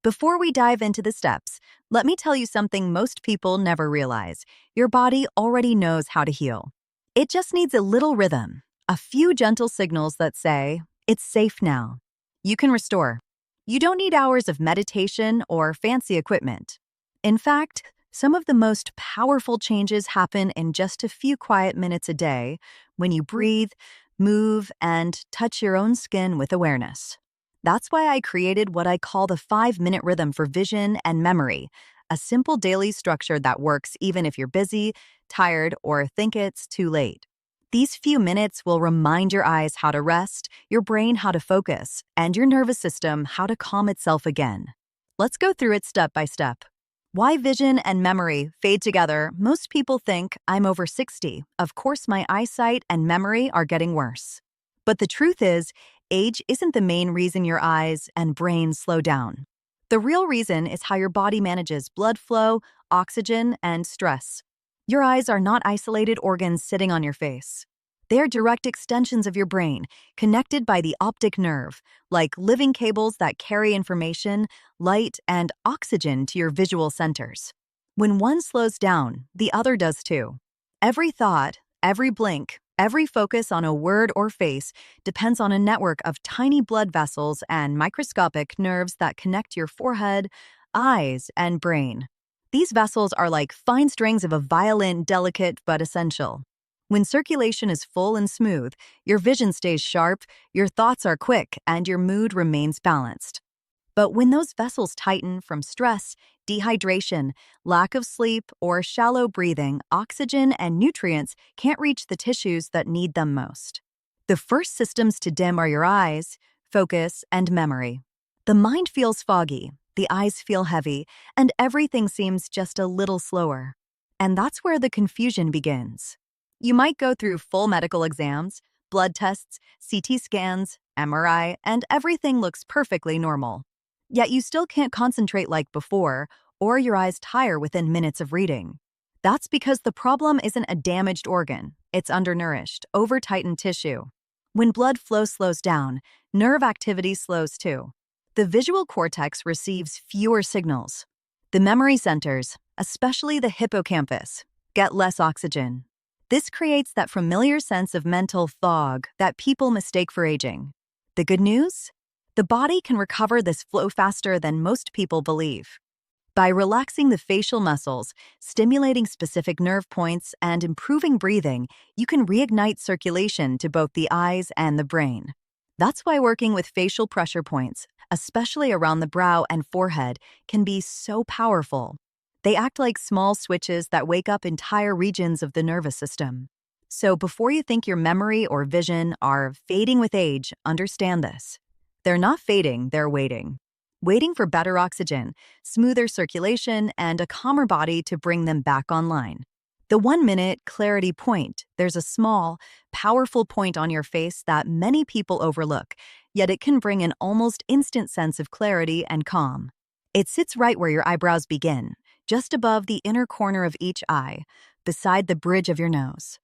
Before we dive into the steps, let me tell you something most people never realize. Your body already knows how to heal. It just needs a little rhythm, a few gentle signals that say, it's safe now. You can restore. You don't need hours of meditation or fancy equipment. In fact, some of the most powerful changes happen in just a few quiet minutes a day when you breathe, move, and touch your own skin with awareness. That's why I created what I call the 5-minute rhythm for vision and memory, a simple daily structure that works even if you're busy, tired, or think it's too late. These few minutes will remind your eyes how to rest, your brain how to focus, and your nervous system how to calm itself again. Let's go through it step by step. Why vision and memory fade together? Most people think I'm over 60. Of course, my eyesight and memory are getting worse. But the truth is, age isn't the main reason your eyes and brain slow down. The real reason is how your body manages blood flow, oxygen, and stress. Your eyes are not isolated organs sitting on your face. They are direct extensions of your brain, connected by the optic nerve, like living cables that carry information, light, and oxygen to your visual centers. When one slows down, the other does too. Every thought, every blink, every focus on a word or face depends on a network of tiny blood vessels and microscopic nerves that connect your forehead, eyes, and brain. These vessels are like fine strings of a violin, delicate but essential. When circulation is full and smooth, your vision stays sharp, your thoughts are quick, and your mood remains balanced. But when those vessels tighten from stress, dehydration, lack of sleep, or shallow breathing, oxygen and nutrients can't reach the tissues that need them most. The first systems to dim are your eyes, focus, and memory. The mind feels foggy, the eyes feel heavy, and everything seems just a little slower. And that's where the confusion begins. You might go through full medical exams, blood tests, CT scans, MRI, and everything looks perfectly normal. Yet you still can't concentrate like before, or your eyes tire within minutes of reading. That's because the problem isn't a damaged organ, it's undernourished, over-tightened tissue. When blood flow slows down, nerve activity slows too. The visual cortex receives fewer signals. The memory centers, especially the hippocampus, get less oxygen. This creates that familiar sense of mental fog that people mistake for aging. The good news? The body can recover this flow faster than most people believe. By relaxing the facial muscles, stimulating specific nerve points, and improving breathing, you can reignite circulation to both the eyes and the brain. That's why working with facial pressure points, especially around the brow and forehead, can be so powerful. They act like small switches that wake up entire regions of the nervous system. So before you think your memory or vision are fading with age, understand this. They're not fading, they're waiting. Waiting for better oxygen, smoother circulation, and a calmer body to bring them back online. The 1-minute clarity point, there's a small, powerful point on your face that many people overlook, yet it can bring an almost instant sense of clarity and calm. It sits right where your eyebrows begin, just above the inner corner of each eye, beside the bridge of your nose.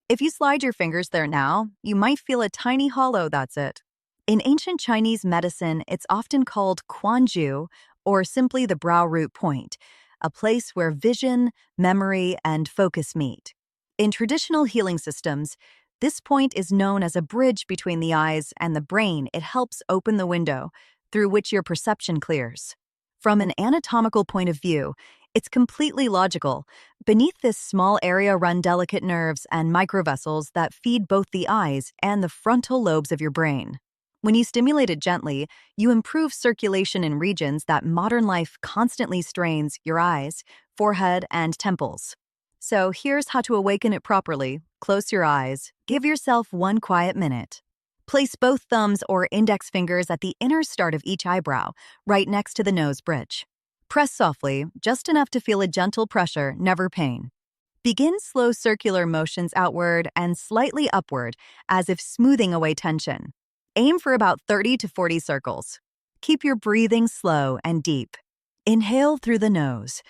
If you slide your fingers there now, you might feel a tiny hollow, that's it. In ancient Chinese medicine, it's often called Quanju, or simply the brow root point, a place where vision, memory, and focus meet. In traditional healing systems, this point is known as a bridge between the eyes and the brain. It helps open the window through which your perception clears. From an anatomical point of view, it's completely logical. Beneath this small area run delicate nerves and microvessels that feed both the eyes and the frontal lobes of your brain. When you stimulate it gently, you improve circulation in regions that modern life constantly strains: your eyes, forehead, and temples. So here's how to awaken it properly. Close your eyes. Give yourself 1 quiet minute. Place both thumbs or index fingers at the inner start of each eyebrow, right next to the nose bridge. Press softly, just enough to feel a gentle pressure, never pain. Begin slow circular motions outward and slightly upward, as if smoothing away tension. Aim for about 30 to 40 circles. Keep your breathing slow and deep. Inhale through the nose.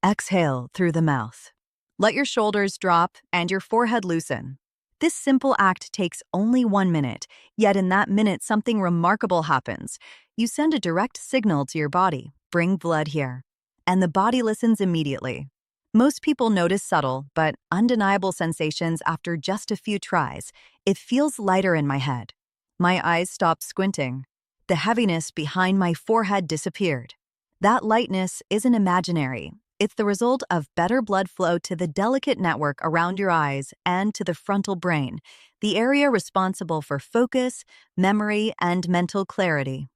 Exhale through the mouth. Let your shoulders drop and your forehead loosen. This simple act takes only 1 minute, yet in that minute something remarkable happens. You send a direct signal to your body. bring blood here. And the body listens immediately. Most people notice subtle but undeniable sensations after just a few tries. It feels lighter in my head. My eyes stopped squinting. The heaviness behind my forehead disappeared. That lightness isn't imaginary. It's the result of better blood flow to the delicate network around your eyes and to the frontal brain, the area responsible for focus, memory, and mental clarity.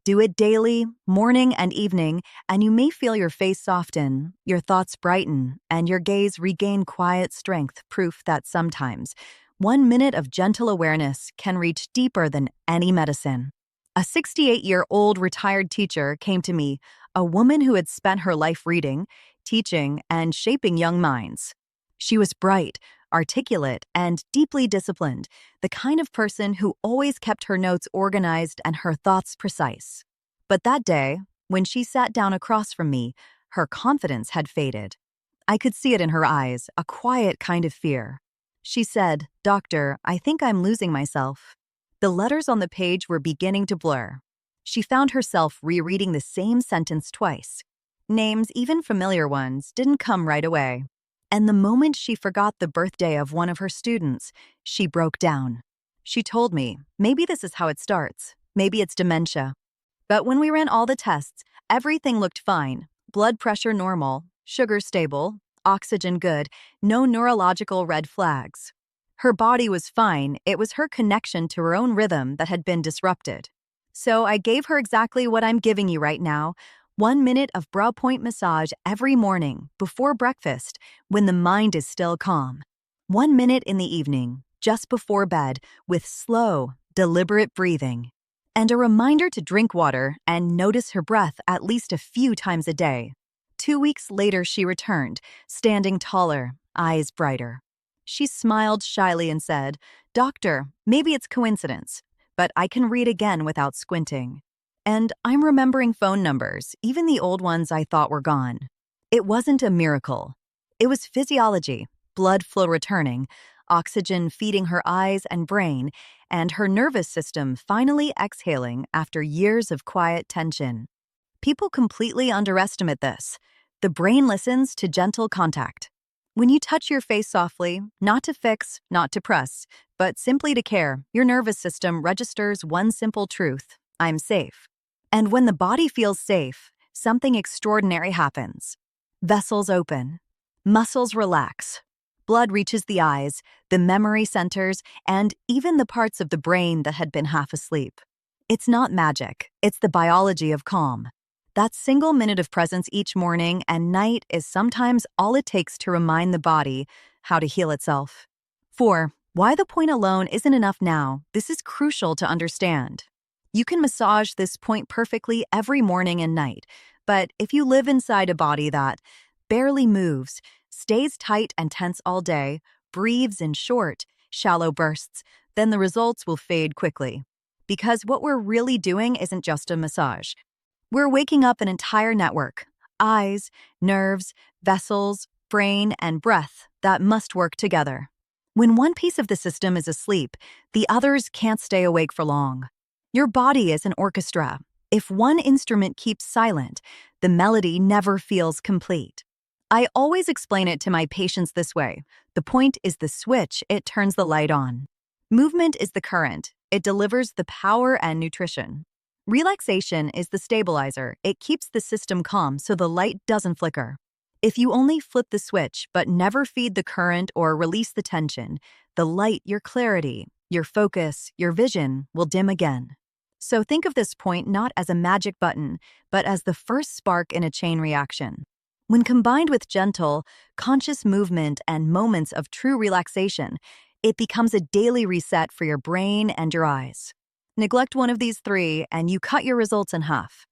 Do it daily, morning and evening, and you may feel your face soften, your thoughts brighten, and your gaze regain quiet strength, proof that sometimes 1 minute of gentle awareness can reach deeper than any medicine. A 68-year-old retired teacher came to me, a woman who had spent her life reading, teaching, and shaping young minds. She was bright, articulate, and deeply disciplined, the kind of person who always kept her notes organized and her thoughts precise. But that day, when she sat down across from me, her confidence had faded. I could see it in her eyes, a quiet kind of fear. She said, "Doctor, I think I'm losing myself." The letters on the page were beginning to blur. She found herself rereading the same sentence twice. Names, even familiar ones, didn't come right away. And the moment she forgot the birthday of one of her students, she broke down. She told me, maybe this is how it starts. Maybe it's dementia. But when we ran all the tests, everything looked fine. Blood pressure normal, sugar stable, oxygen good, no neurological red flags. Her body was fine, it was her connection to her own rhythm that had been disrupted. So I gave her exactly what I'm giving you right now, 1 minute of brow point massage every morning, before breakfast, when the mind is still calm. 1 minute in the evening, just before bed, with slow, deliberate breathing. And a reminder to drink water and notice her breath at least a few times a day. 2 weeks later, she returned, standing taller, eyes brighter. She smiled shyly and said, "Doctor, maybe it's coincidence, but I can read again without squinting. And I'm remembering phone numbers, even the old ones I thought were gone." It wasn't a miracle. It was physiology, blood flow returning, oxygen feeding her eyes and brain, and her nervous system finally exhaling after years of quiet tension. People completely underestimate this. The brain listens to gentle contact. When you touch your face softly, not to fix, not to press, but simply to care, your nervous system registers one simple truth: I'm safe. And when the body feels safe, something extraordinary happens. Vessels open, muscles relax, blood reaches the eyes, the memory centers, and even the parts of the brain that had been half asleep. It's not magic, it's the biology of calm. That single minute of presence each morning and night is sometimes all it takes to remind the body how to heal itself. 4. Why the point alone isn't enough now. This is crucial to understand. You can massage this point perfectly every morning and night, but if you live inside a body that barely moves, stays tight and tense all day, breathes in short, shallow bursts, then the results will fade quickly. Because what we're really doing isn't just a massage. We're waking up an entire network: eyes, nerves, vessels, brain, and breath that must work together. When one piece of the system is asleep, the others can't stay awake for long. Your body is an orchestra. If one instrument keeps silent, the melody never feels complete. I always explain it to my patients this way: the point is the switch, it turns the light on. Movement is the current, it delivers the power and nutrition. Relaxation is the stabilizer, it keeps the system calm so the light doesn't flicker. If you only flip the switch but never feed the current or release the tension, the light, your clarity, your focus, your vision will dim again. So think of this point not as a magic button, but as the first spark in a chain reaction. When combined with gentle, conscious movement and moments of true relaxation, it becomes a daily reset for your brain and your eyes. Neglect one of these three, and you cut your results in half.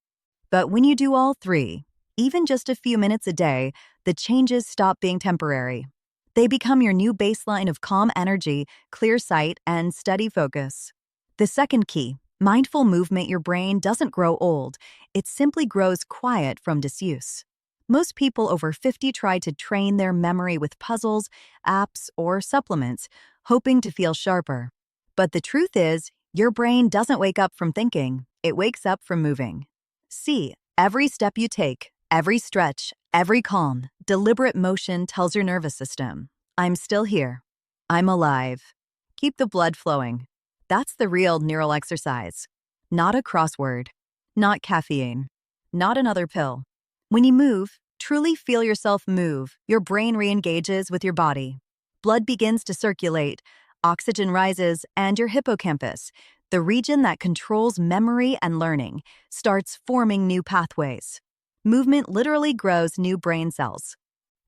But when you do all three, even just a few minutes a day, the changes stop being temporary. They become your new baseline of calm energy, clear sight, and steady focus. The second key: mindful movement. Your brain doesn't grow old, it simply grows quiet from disuse. Most people over 50 try to train their memory with puzzles, apps, or supplements, hoping to feel sharper. But the truth is, your brain doesn't wake up from thinking, it wakes up from moving. See, Every step you take, every stretch, every calm, deliberate motion tells your nervous system, I'm still here. I'm alive. Keep the blood flowing. That's the real neural exercise. Not a crossword. Not caffeine. Not another pill. When you move, truly feel yourself move, your brain re-engages with your body. Blood begins to circulate, oxygen rises, and your hippocampus, the region that controls memory and learning, starts forming new pathways. Movement literally grows new brain cells.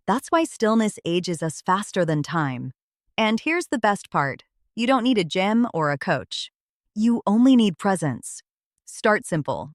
That's why stillness ages us faster than time. And here's the best part. You don't need a gym or a coach. You only need presence. Start simple.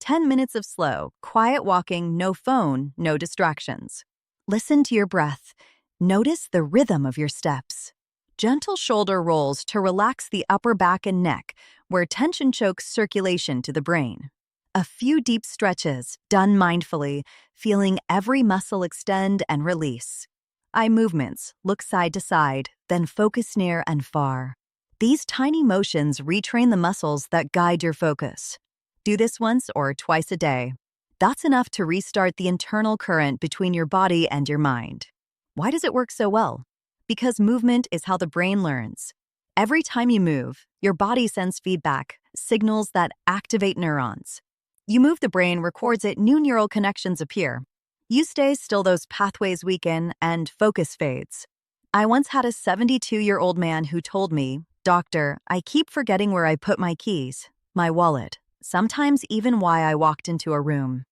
10 minutes of slow, quiet walking, no phone, no distractions. Listen to your breath. Notice the rhythm of your steps. Gentle shoulder rolls to relax the upper back and neck, where tension chokes circulation to the brain. A few deep stretches, done mindfully, feeling every muscle extend and release. Eye movements, look side to side, then focus near and far. These tiny motions retrain the muscles that guide your focus. Do this once or twice a day. That's enough to restart the internal current between your body and your mind. Why does it work so well? Because movement is how the brain learns. Every time you move, your body sends feedback, signals that activate neurons. You move, the brain records it, new neural connections appear. You stay still, those pathways weaken, and focus fades. I once had a 72-year-old man who told me, "Doctor, I keep forgetting where I put my keys, my wallet, sometimes even why I walked into a room."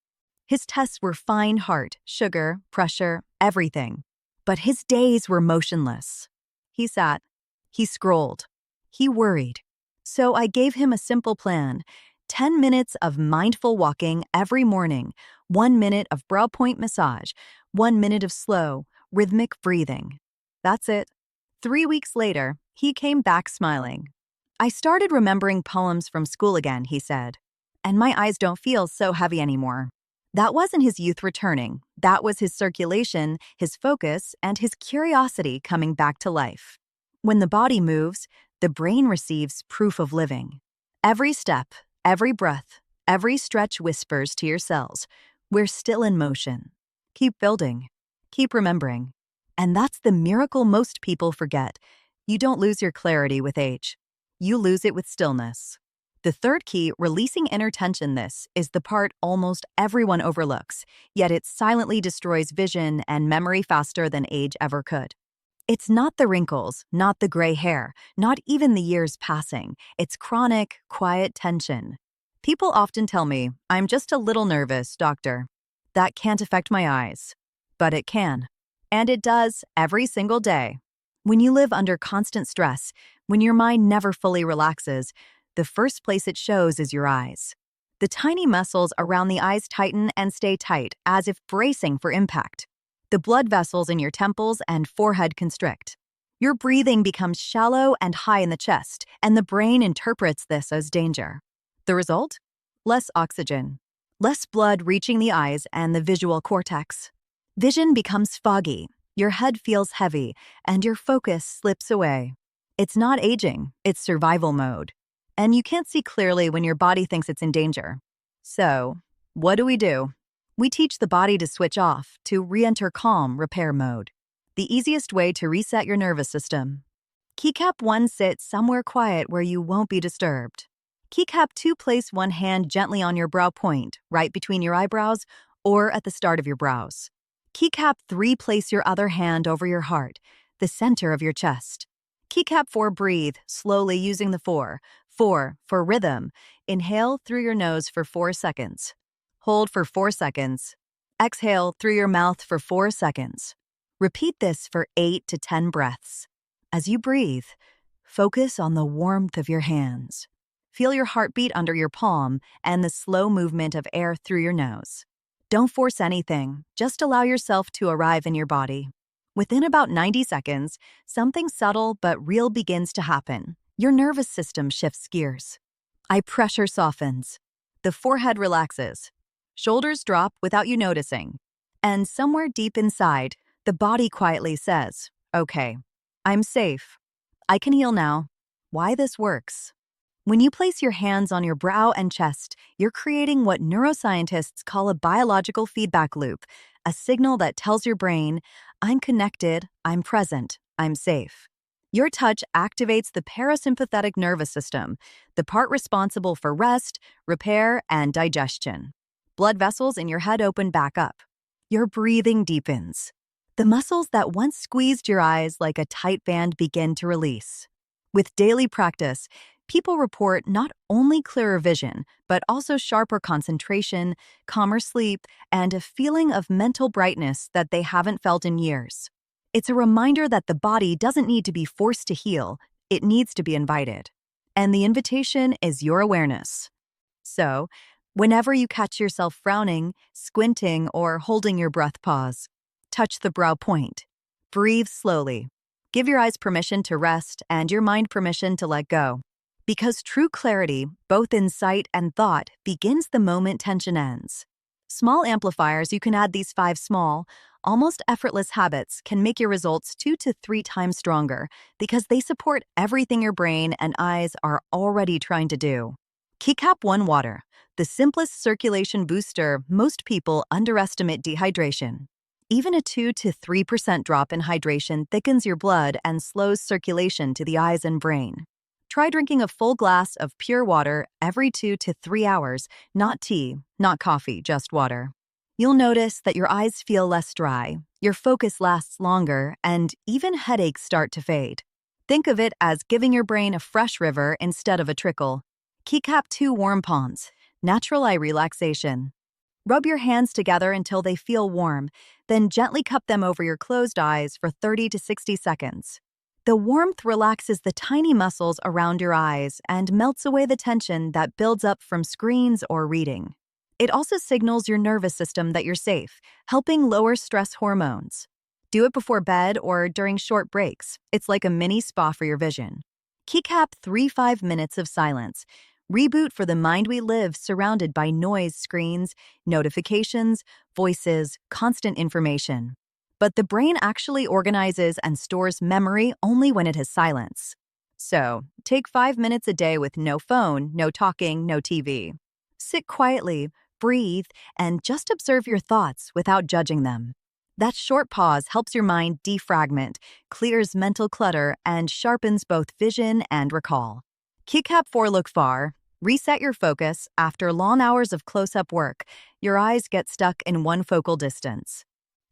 His tests were fine heart, sugar, pressure, everything. But his days were motionless. He sat, he scrolled, he worried. So I gave him a simple plan: 10 minutes of mindful walking every morning, 1 minute of brow point massage, 1 minute of slow, rhythmic breathing. That's it. 3 weeks later, he came back smiling. "I started remembering poems from school again," he said, "and my eyes don't feel so heavy anymore." That wasn't his youth returning. That was his circulation, his focus, and his curiosity coming back to life. When the body moves, the brain receives proof of living. Every step, every breath, every stretch whispers to your cells, we're still in motion. Keep building. Keep remembering. And that's the miracle most people forget. You don't lose your clarity with age. You lose it with stillness. The third key, releasing inner tension. This is the part almost everyone overlooks, yet it silently destroys vision and memory faster than age ever could. It's not the wrinkles, not the gray hair, not even the years passing. It's chronic, quiet tension. People often tell me, "I'm just a little nervous, doctor." That can't affect my eyes. But it can. And it does every single day. When you live under constant stress, when your mind never fully relaxes, the first place it shows is your eyes. The tiny muscles around the eyes tighten and stay tight, as if bracing for impact. The blood vessels in your temples and forehead constrict. Your breathing becomes shallow and high in the chest, and the brain interprets this as danger. The result? Less oxygen, less blood reaching the eyes and the visual cortex. Vision becomes foggy, your head feels heavy, and your focus slips away. It's not aging, it's survival mode. And you can't see clearly when your body thinks it's in danger. So, what do? We teach the body to switch off, to re-enter calm repair mode. The easiest way to reset your nervous system. Keycap 1, sit somewhere quiet where you won't be disturbed. Keycap 2, place one hand gently on your brow point, right between your eyebrows or at the start of your brows. Keycap 3, place your other hand over your heart, the center of your chest. Keycap 4, breathe slowly using the 4. 4, for rhythm. Inhale through your nose for 4 seconds. Hold for 4 seconds. Exhale through your mouth for 4 seconds. Repeat this for 8 to 10 breaths. As you breathe, focus on the warmth of your hands. Feel your heartbeat under your palm and the slow movement of air through your nose. Don't force anything, just allow yourself to arrive in your body. Within about 90 seconds, something subtle but real begins to happen. Your nervous system shifts gears. Eye pressure softens. The forehead relaxes. Shoulders drop without you noticing. And somewhere deep inside, the body quietly says, "Okay, I'm safe. I can heal now." Why this works? When you place your hands on your brow and chest, you're creating what neuroscientists call a biological feedback loop, a signal that tells your brain, I'm connected, I'm present, I'm safe. Your touch activates the parasympathetic nervous system, the part responsible for rest, repair, and digestion. Blood vessels in your head open back up. Your breathing deepens. The muscles that once squeezed your eyes like a tight band begin to release. With daily practice, people report not only clearer vision, but also sharper concentration, calmer sleep, and a feeling of mental brightness that they haven't felt in years. It's a reminder that the body doesn't need to be forced to heal, it needs to be invited. And the invitation is your awareness. So, whenever you catch yourself frowning, squinting, or holding your breath, pause. Touch the brow point. Breathe slowly. Give your eyes permission to rest and your mind permission to let go. Because true clarity, both in sight and thought, begins the moment tension ends. Small amplifiers, you can add these 5 small, almost effortless habits can make your results 2 to 3 times stronger because they support everything your brain and eyes are already trying to do. Keycap 1 Water, the simplest circulation booster. Most people underestimate dehydration. Even a 2 to 3% drop in hydration thickens your blood and slows circulation to the eyes and brain. Try drinking a full glass of pure water every 2 to 3 hours, not tea, not coffee, just water. You'll notice that your eyes feel less dry, your focus lasts longer, and even headaches start to fade. Think of it as giving your brain a fresh river instead of a trickle. Keycap 2 Warm Palms, natural eye relaxation. Rub your hands together until they feel warm, then gently cup them over your closed eyes for 30 to 60 seconds. The warmth relaxes the tiny muscles around your eyes and melts away the tension that builds up from screens or reading. It also signals your nervous system that you're safe, helping lower stress hormones. Do it before bed or during short breaks. It's like a mini spa for your vision. Keycap 3 5 minutes of silence. Reboot for the mind we live surrounded by noise screens, notifications, voices, constant information. But the brain actually organizes and stores memory only when it has silence. So, take 5 minutes a day with no phone, no talking, no TV. Sit quietly, breathe, and just observe your thoughts without judging them. That short pause helps your mind defragment, clears mental clutter, and sharpens both vision and recall. Keycap 4 Look Far. Reset your focus. After long hours of close-up work, your eyes get stuck in one focal distance.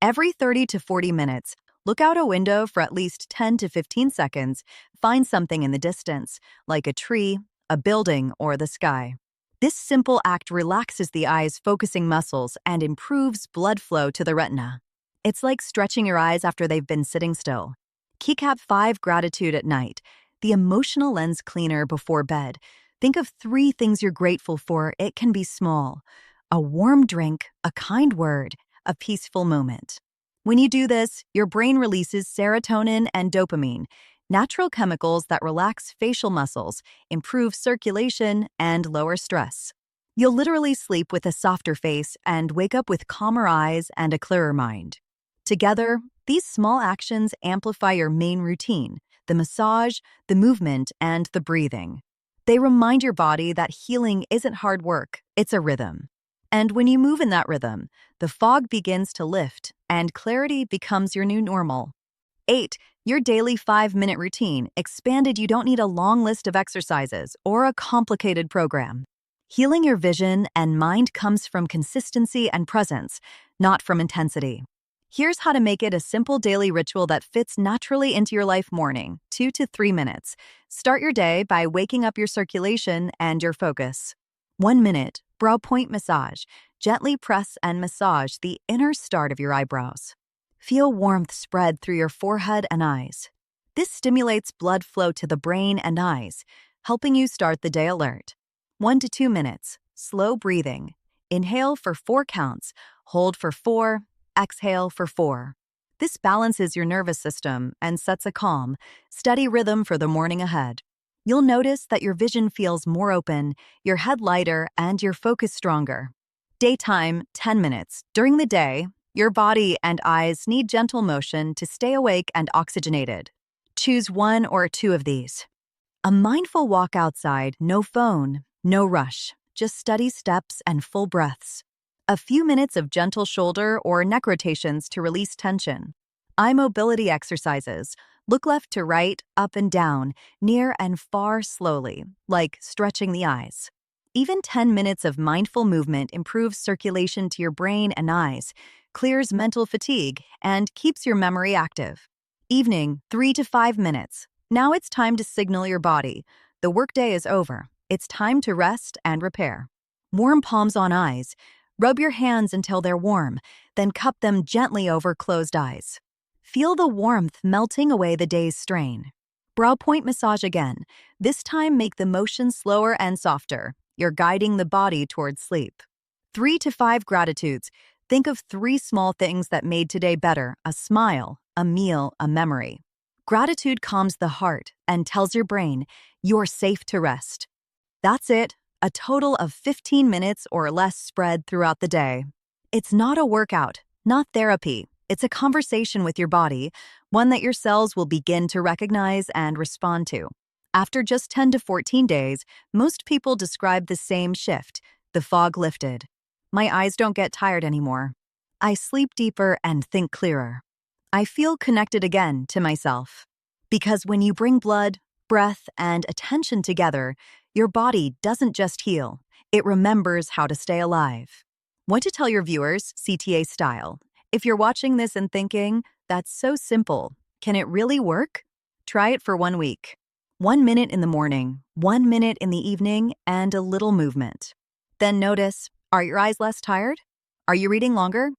Every 30 to 40 minutes, look out a window for at least 10 to 15 seconds, find something in the distance, like a tree, a building, or the sky. This simple act relaxes the eye's focusing muscles and improves blood flow to the retina. It's like stretching your eyes after they've been sitting still. Keycap 5 Gratitude at Night, the emotional lens cleaner before bed. Think of 3 things you're grateful for. It can be small. A warm drink, a kind word, a peaceful moment. When you do this, your brain releases serotonin and dopamine, natural chemicals that relax facial muscles, improve circulation, and lower stress. You'll literally sleep with a softer face and wake up with calmer eyes and a clearer mind. Together, these small actions amplify your main routine, the massage, the movement, and the breathing. They remind your body that healing isn't hard work, it's a rhythm. And when you move in that rhythm, the fog begins to lift and clarity becomes your new normal. 8. Your daily 5-minute routine expanded. You don't need a long list of exercises or a complicated program. Healing your vision and mind comes from consistency and presence, not from intensity. Here's how to make it a simple daily ritual that fits naturally into your life. Morning, 2 to 3 minutes. Start your day by waking up your circulation and your focus. 1 minute, brow point massage. Gently press and massage the inner start of your eyebrows. Feel warmth spread through your forehead and eyes. This stimulates blood flow to the brain and eyes, helping you start the day alert. 1 to 2 minutes, slow breathing. Inhale for 4 counts, hold for 4, exhale for 4. This balances your nervous system and sets a calm, steady rhythm for the morning ahead. You'll notice that your vision feels more open, your head lighter, and your focus stronger. Daytime, 10 minutes. During the day, your body and eyes need gentle motion to stay awake and oxygenated. Choose 1 or 2 of these. A mindful walk outside, no phone, no rush, just steady steps and full breaths. A few minutes of gentle shoulder or neck rotations to release tension. Eye mobility exercises. Look left to right, up and down, near and far slowly, like stretching the eyes. Even 10 minutes of mindful movement improves circulation to your brain and eyes, clears mental fatigue, and keeps your memory active. Evening, 3 to 5 minutes. Now it's time to signal your body. The workday is over. It's time to rest and repair. Warm palms on eyes. Rub your hands until they're warm, then cup them gently over closed eyes. Feel the warmth melting away the day's strain. Brow point massage again. This time make the motion slower and softer. You're guiding the body towards sleep. 3 to 5 gratitudes. Think of 3 small things that made today better: a smile, a meal, a memory. Gratitude calms the heart and tells your brain you're safe to rest. That's it, a total of 15 minutes or less spread throughout the day. It's not a workout, not therapy. It's a conversation with your body, one that your cells will begin to recognize and respond to. After just 10 to 14 days, most people describe the same shift. The fog lifted. My eyes don't get tired anymore. I sleep deeper and think clearer. I feel connected again to myself. Because when you bring blood, breath, and attention together, your body doesn't just heal, it remembers how to stay alive. What to tell your viewers, CTA style? If you're watching this and thinking, that's so simple, can it really work? Try it for 1 week. 1 minute in the morning, 1 minute in the evening, and a little movement. Then notice, are your eyes less tired? Are you reading longer?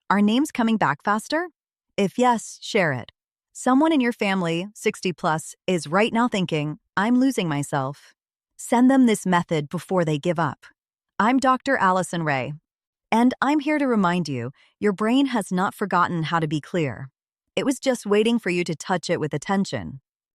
Are names coming back faster? If yes, share it. Someone in your family, 60 plus, is right now thinking, I'm losing myself. Send them this method before they give up. I'm Dr. Allison Ray, and I'm here to remind you, your brain has not forgotten how to be clear. It was just waiting for you to touch it with attention.